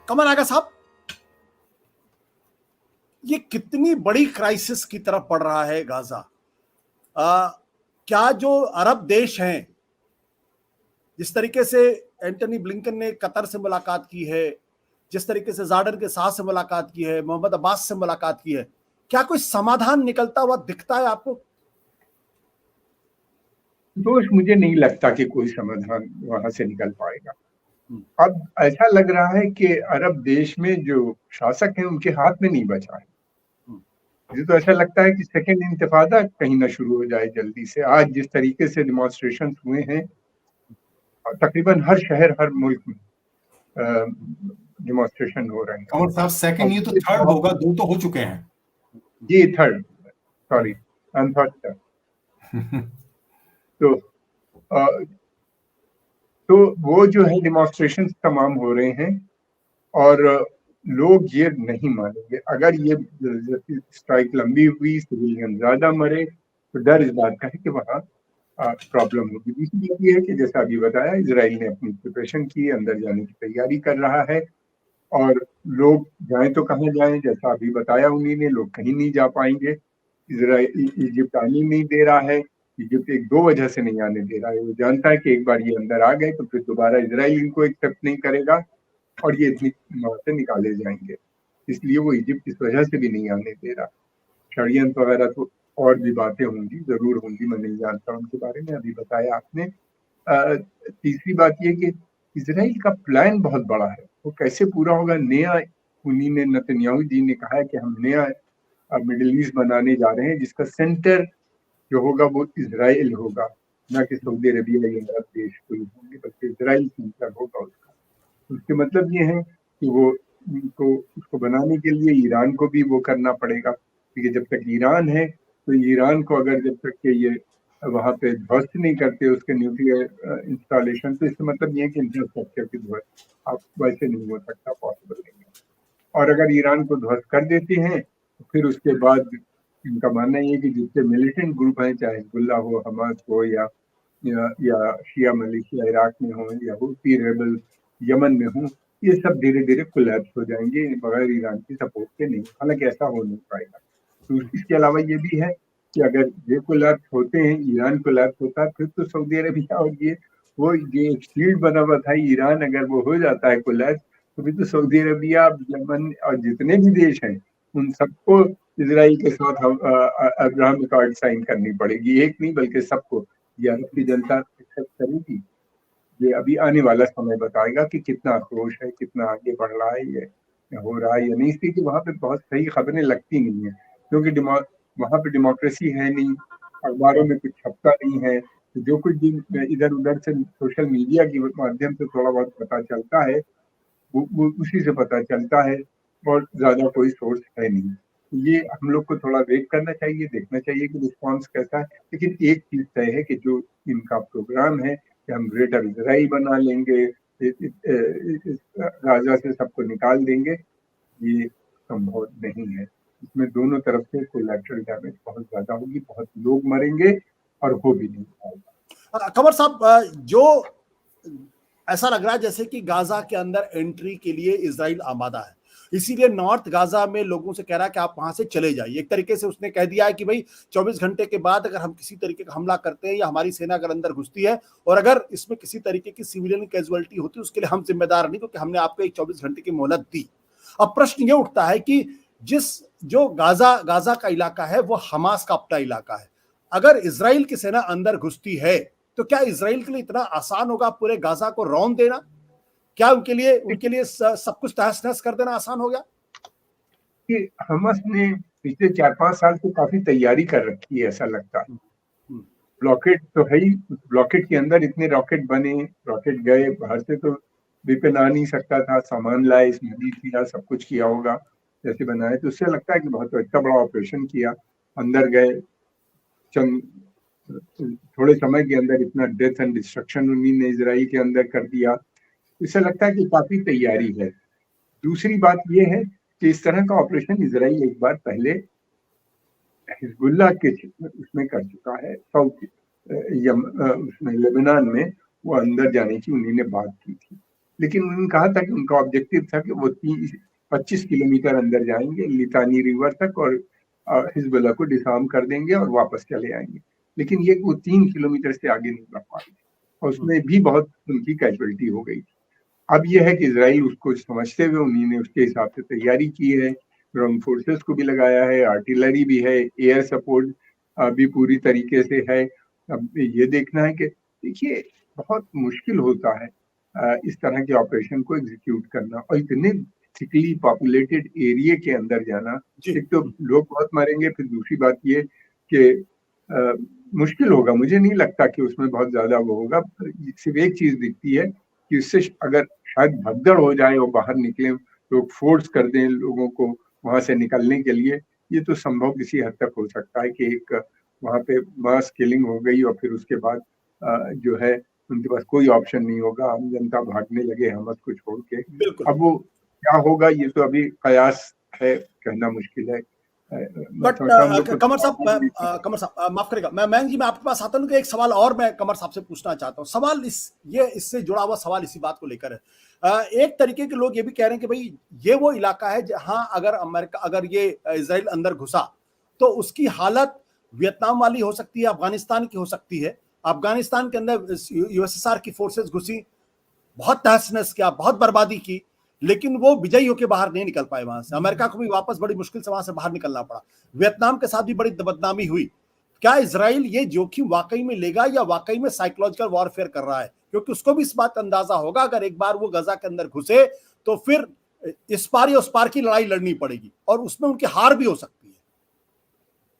कमल आगा साहब, ये कितनी बड़ी क्राइसिस की तरफ बढ़ रहा है गाजा। क्या जो अरब देश हैं, जिस तरीके से एंटनी ब्लिंकन ने कतर से मुलाकात की है, जिस तरीके से जॉर्डन के शाह से मुलाकात की है, मोहम्मद अब्बास से मुलाकात की है, क्या कोई समाधान निकलता हुआ दिखता है आपको? दोष मुझे नहीं लगता कि कोई समाधान वहां से निकल पाएगा। अब ऐसा लग रहा है कि अरब देश में जो शासक हैं उनके हाथ में नहीं बचा है। मुझे तो ऐसा लगता है कि सेकेंड इंतिफादा कहीं ना शुरू हो जाए जल्दी से। आज जिस तरीके से डिमॉन्स्ट्रेशन हुए हैं, तकरीबन हर शहर हर मुल्क में डिमॉन्स्ट्रेशन हो रहे हैं। कमल साहब, सेकंड ये तो थर्ड होगा, 2 तो हो चुके हैं। ये थर्ड, सॉरी, थर्ड। तो तो वो जो है डिमॉन्स्ट्रेशन तमाम हो रहे हैं और लोग ये नहीं मानेंगे। अगर ये स्ट्राइक लंबी हुई, सिविलियन ज्यादा मरे, तो डर इस बात का है कि वहाँ प्रॉब्लम होगी। दूसरी बात ये है कि जैसा अभी बताया, इजराइल ने अपनी प्रिपरेशन की, अंदर जाने की तैयारी कर रहा है और लोग जाएं तो कहाँ जाएं, जैसा अभी बताया उन्हीं ने, लोग कहीं नहीं जा पाएंगे। इजराइल, इजिप्ट आने नहीं दे रहा है। इजिप्ट एक दो वजह से नहीं आने दे रहा है। वो जानता है कि एक बार ये अंदर आ गए तो फिर दोबारा इजराइल इनको एक्सेप्ट नहीं करेगा और ये इतनी वहां से निकाले जाएंगे। इसलिए वो इजिप्ट इस वजह से भी नहीं आने दे रहा। षड्यंत्र वगैरह तो और भी बातें होंगी, जरूर होंगी, मैं नहीं जानता उनके बारे में, अभी बताया आपने। तीसरी बात ये कि इजराइल का प्लान बहुत बड़ा है, वो कैसे पूरा होगा। नया, उन्हीं ने, नेतन्याहू जी ने कहा है कि हम नया मिडिल ईस्ट बनाने जा रहे हैं जिसका सेंटर जो होगा वो इजराइल होगा, ना कि सऊदी अरबिया या अरब देश कोई होंगे, बल्कि इजराइल सेंटर होगा उसका। उसके मतलब ये है कि वो उनको उसको बनाने के लिए ईरान को भी वो करना पड़ेगा, क्योंकि जब तक ईरान है तो ईरान को अगर जब तक के ये वहां पे ध्वस्त नहीं करते उसके न्यूक्लियर इंस्टॉलेशन, तो इसका मतलब ये है कि इंफ्रास्ट्रक्चर की ध्वस्त आप वैसे नहीं हो सकता, पॉसिबल नहीं है। और अगर ईरान को ध्वस्त कर देते हैं तो फिर उसके बाद इनका मानना ये है कि जितने मिलिटेंट ग्रुप हैं, चाहे हिजबुल्लाह हो, हमास हो या शिया मलेशिया इराक में हो या हुती रेबल यमन में हो, ये सब धीरे धीरे कोलैप्स हो जाएंगे बगैर ईरान की सपोर्ट के नहीं। हालांकि ऐसा हो नहीं पाएगा। तो इसके अलावा ये भी है कि अगर ये कोलैप्स होते हैं, ईरान कोलैप्स होता है, फिर तो सऊदी अरबिया और ये एक शील्ड बना हुआ था ईरान, अगर वो हो जाता है कोलैप्स, तो फिर तो सऊदी अरबिया, यमन और जितने भी देश हैं उन सबको इजराइल के साथ अब्राहम अकॉर्ड साइन करनी पड़ेगी। एक नहीं बल्कि सबको। ये अरब की जनता एक्सेप्ट करेगी। ये अभी आने वाला समय बताएगा कि कितना आक्रोश है, कितना आगे बढ़ रहा है, ये हो रहा है या नहीं। इसलिए कि वहाँ पे बहुत सही खबरें लगती नहीं है, क्योंकि वहाँ पे डेमोक्रेसी है नहीं, अखबारों में कुछ छपता नहीं है। तो जो कुछ भी इधर उधर से सोशल मीडिया के माध्यम से थोड़ा बहुत पता चलता है, वो उसी से पता चलता है और ज्यादा कोई सोर्स है नहीं। ये हम लोग को थोड़ा वेट करना चाहिए, देखना चाहिए कि रिस्पॉन्स कैसा है। लेकिन एक चीज तय है कि जो इनका प्रोग्राम है कि हम ग्रेटर इजराइल बना लेंगे, गाजा से सबको निकाल देंगे, ये संभव नहीं है। इसमें दोनों तरफ से कोलैटरल डैमेज बहुत ज्यादा होगी, बहुत लोग मरेंगे और हो भी नहीं पाएगा। कमर साहब, जो ऐसा लग रहा है जैसे कि गाजा के अंदर एंट्री के लिए इजराइल आमादा है, इसीलिए नॉर्थ गाजा में लोगों से कह रहा है कि आप वहां से चले जाइए। एक तरीके से उसने कह दिया है कि भाई 24 घंटे के बाद अगर हम किसी तरीके का हमला करते हैं या हमारी सेना अगर अंदर घुसती है और अगर इसमें किसी तरीके की सिविलियन कैजुअलिटी होती है, उसके लिए हम जिम्मेदार नहीं, क्योंकि हमने आपको एक 24 घंटे की मोहलत दी। अब प्रश्न ये उठता है कि जो गाजा का इलाका है वो हमास का अपना इलाका है। अगर इजराइल की सेना अंदर घुसती है तो क्या इजराइल के लिए इतना आसान होगा पूरे गाजा को रौंद देना? क्या उनके लिए सब कुछ तहस नहस कर देना आसान हो गया? कि हमास ने पिछले 4-5 साल से काफी तैयारी कर रखी है, ऐसा लगता है। ब्लॉकेट तो है ही, ब्लॉकेट के अंदर इतने रॉकेट बने, रॉकेट गए बाहर से, तो विपिन आ नहीं सकता था, सामान लाए, इस नदी किया, सब कुछ किया होगा जैसे बनाए। तो उससे लगता है कि बहुत अच्छा बड़ा ऑपरेशन किया, अंदर गए, चंद थोड़े समय के अंदर इतना डेथ एंड डिस्ट्रक्शन उन्हीं ने इजराइल के अंदर कर दिया। इससे लगता है कि काफी तैयारी है। दूसरी बात यह है कि इस तरह का ऑपरेशन इजराइल एक बार पहले हिजबुल्लाह के उसमें कर चुका है, उसमें लेबनान में वो अंदर जाने की उन्हीं ने बात की थी। लेकिन उन्होंने कहा था कि उनका ऑब्जेक्टिव था कि वो 25 किलोमीटर अंदर जाएंगे लितानी रिवर तक और हिजबुल्लाह को डिसआर्म कर देंगे और वापस चले आएंगे। लेकिन ये वो 3 किलोमीटर से आगे नहीं बढ़ पाए और उसमें भी बहुत उनकी कैजुअलिटी हो गई। अब यह है कि इजराइल उसको समझते हुए उन्होंने उसके हिसाब से तैयारी की है, ग्राउंड फोर्सेस को भी लगाया है, आर्टिलरी भी है, एयर सपोर्ट भी पूरी तरीके से है। अब ये देखना है कि देखिए बहुत मुश्किल होता है इस तरह के ऑपरेशन को एग्जीक्यूट करना और इतने थिकली पॉपुलेटेड एरिया के अंदर जाना। एक तो लोग बहुत मरेंगे, फिर दूसरी बात ये कि मुश्किल होगा। मुझे नहीं लगता कि उसमें बहुत ज्यादा वो होगा। सिर्फ एक चीज दिखती है कि उससे अगर शायद भगदड़ हो जाए और बाहर निकले, लोग फोर्स कर दें लोगों को वहां से निकलने के लिए, ये तो संभव किसी हद तक हो सकता है कि एक वहां पे मास किलिंग हो गई और फिर उसके बाद जो है उनके पास कोई ऑप्शन नहीं होगा, आम जनता भागने लगे हमास को छोड़ के। अब वो क्या होगा ये तो अभी कयास है, कहना मुश्किल है। बट कमर साहब माफ करेगा, मैं जी मैं आपके पास आता हूँ कि एक सवाल और मैं कमर साहब से पूछना चाहता हूँ। सवाल इससे जुड़ा हुआ सवाल इसी बात को लेकर है। एक तरीके के लोग ये भी कह रहे हैं कि भाई ये वो इलाका है जहां अगर ये इजराइल अंदर घुसा तो उसकी हालत वियतनाम वाली हो सकती है, अफगानिस्तान की हो सकती है। अफगानिस्तान के अंदर यूएसएसआर की फोर्सेस घुसी, बहुत तहस नहस किया, बहुत बर्बादी की, लेकिन वो विजयी होकर बाहर नहीं निकल पाए वहां से। अमेरिका को भी वापस बड़ी मुश्किल से वहां से बाहर निकलना पड़ा। वियतनाम के साथ भी बड़ी बदनामी हुई। क्या इजराइल ये जोखिम वाकई में लेगा या वाकई में साइकोलॉजिकल वॉरफेयर कर रहा है? क्योंकि उसको भी इस बात का अंदाजा होगा अगर एक बार वो गजा के अंदर घुसे तो फिर इस पार या उस पार की लड़ाई लड़नी पड़ेगी और उसमें उनकी हार भी हो सकती है।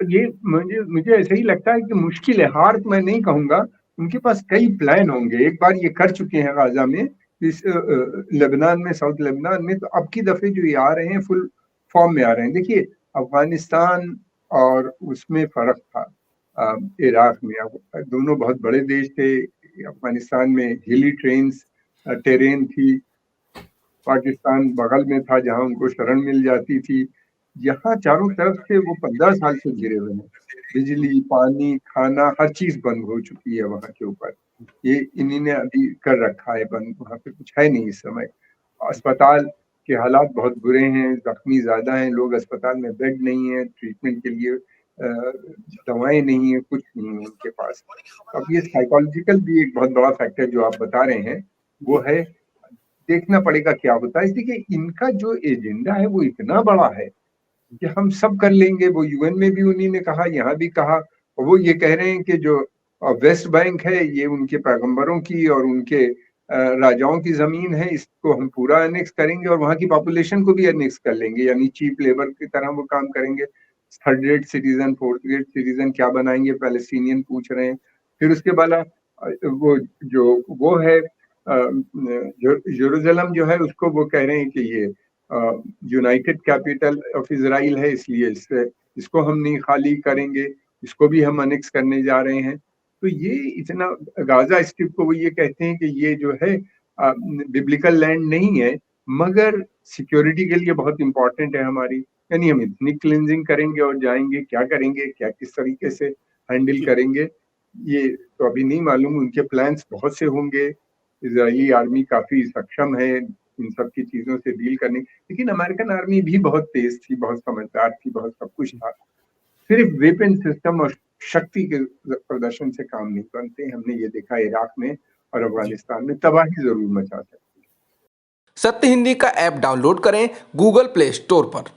ये मुझे ऐसा ही लगता है कि मुश्किल है। हार तो मैं नहीं कहूंगा, उनके पास कई प्लान होंगे। एक बार ये कर चुके हैं गाजा में, इस लेबनान में, साउथ लेबनान में, तो अब की दफे जो ये आ रहे हैं फुल फॉर्म में आ रहे हैं। देखिए अफगानिस्तान और उसमें फर्क था इराक में। दोनों बहुत बड़े देश थे। अफगानिस्तान में हिली टेरेन थी, पाकिस्तान बगल में था जहां उनको शरण मिल जाती थी। यहाँ चारों तरफ से वो 15 साल से घिरे हुए हैं। बिजली, पानी, खाना, हर चीज बंद हो चुकी है वहां के ऊपर। ये इन्हीं ने अभी कर रखा है बंद, वहां पे कुछ है नहीं इस समय। अस्पताल के हालात बहुत बुरे हैं, जख्मी ज्यादा हैं, लोग अस्पताल में, बेड नहीं है, ट्रीटमेंट के लिए दवाएं नहीं है, कुछ नहीं है उनके पास। अब ये साइकोलॉजिकल भी एक बहुत बड़ा फैक्टर जो आप बता रहे हैं वो है, देखना पड़ेगा क्या होता है। देखिए इनका जो एजेंडा है वो इतना बड़ा है कि हम सब कर लेंगे। वो यूएन में भी उन्हीं ने कहा, यहाँ भी कहा, और वो ये कह रहे हैं कि जो वेस्ट बैंक है ये उनके पैगंबरों की और उनके राजाओं की जमीन है, इसको हम पूरा एनेक्स करेंगे और वहां की पॉपुलेशन को भी एनेक्स कर लेंगे, यानी चीप लेबर की तरह वो काम करेंगे। Third rate citizen, fourth rate citizen क्या बनाएंगे, पैलेस्टीनियन पूछ रहे हैं। फिर उसके बाद वो है यरूशलेम जो है उसको वो कह रहे हैं कि ये यूनाइटेड कैपिटल ऑफ इजराइल है, इसलिए इसको हम नहीं खाली करेंगे, इसको भी हम अनेक्स करने जा रहे हैं। तो ये इतना गाजा स्ट्रिप को वो ये कहते हैं कि ये जो है बिब्लिकल लैंड नहीं है, मगर सिक्योरिटी के लिए बहुत इंपॉर्टेंट है हमारी। यानी हम इतनी क्लिनजिंग करेंगे और जाएंगे, क्या करेंगे, क्या किस तरीके से हैंडल करेंगे, ये तो अभी नहीं मालूम। उनके प्लान्स बहुत से होंगे। इजरायली आर्मी काफी सक्षम है इन सब की चीजों से डील करने, लेकिन अमेरिकन आर्मी भी बहुत तेज थी, बहुत समझदार थी, बहुत सब कुछ था। सिर्फ वेपन सिस्टम और शक्ति के प्रदर्शन से काम नहीं बनते। हमने ये देखा इराक में और अफगानिस्तान में, तबाही जरूर मचा सकती है। सत्य हिंदी का ऐप डाउनलोड करें गूगल प्ले स्टोर पर।